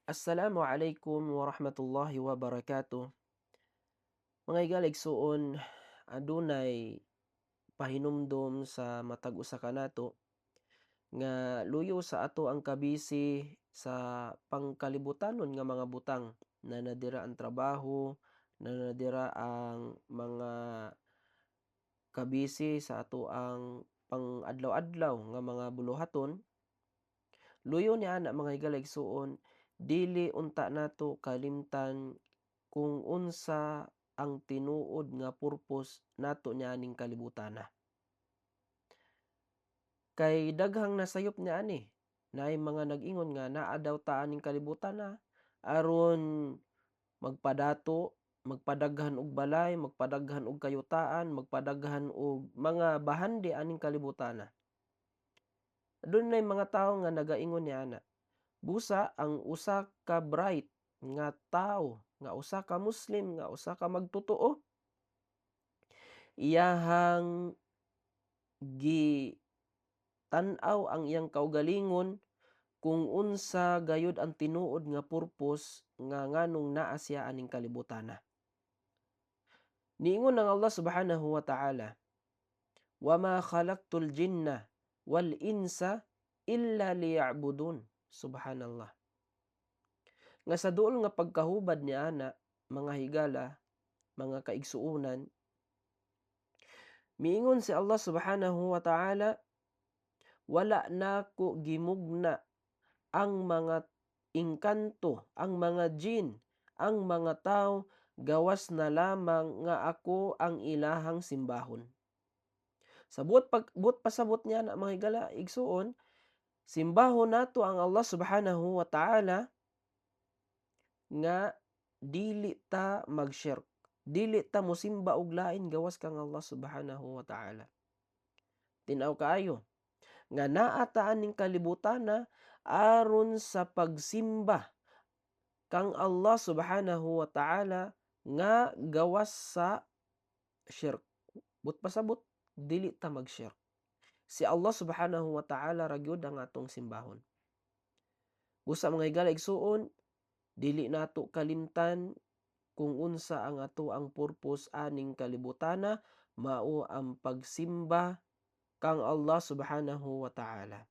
Assalamualaikum warahmatullahi wabarakatuh. Mga igsoon, adunay pahinumdom sa matag usa ka nato nga luyo sa ato ang kabisi sa pangkalibutanon nga mga butang. Nadira ang trabaho, nadira ang mga kabisi sa ato ang pang-adlaw-adlaw nga mga buluhaton. Luyo ni ana mga igsoon, dili unta nato kalimtan kung unsa ang tinuod nga purpose nato nianing kalibutana. Kay daghang nasayop niani, naay mga nag-ingon nga naa daw ta aning kalibutana aron magpadato, magpadaghan og balay, magpadaghan og kayutaan, magpadaghan og mga bahandi aning kalibutana. Adunay mga tawo nga nagaingon niana, busa ang usa ka bright nga tawo, nga usa ka Muslim, nga usa ka magtotoo, iyahang tan-aw ang iyang kaugalingon kung unsa gayud ang tinuod nga purpose nga nganong naa siya aning kalibutana. Niingon ng Allah Subhanahu wa Ta'ala, "Wama khalaqtul jinna wal insa illa liya'budun." Subhanallah. Nga sa duol nga pagkahubad ni ana, mga higala, mga kaigsuonan, miingon si Allah Subhanahu wa Ta'ala, wala nako gimugna ang mga engkanto, ang mga jin, ang mga tawo, gawas na lamang nga ako ang ilahang simbahon. Sa buot pasabot niya na mga higala, igsuon, simbahon nato ang Allah Subhanahu wa Ta'ala nga dili ta mag-shirk. Dili ta mosimba og lain gawas kang Allah Subhanahu wa Ta'ala. Tinaw kaayo nga naa ta aning kalibutana aron sa pagsimba kang Allah Subhanahu wa Ta'ala nga gawas sa shirk. But pasabot dili ta mag-shirk. Si Allah Subhanahu wa Ta'ala ra gyud ang atong simbahon. Busa mga higala igsuon, dili nato kalimtan kung unsa ang ato ang purpose aning kalibutana, mao ang pagsimba kang Allah Subhanahu wa Ta'ala.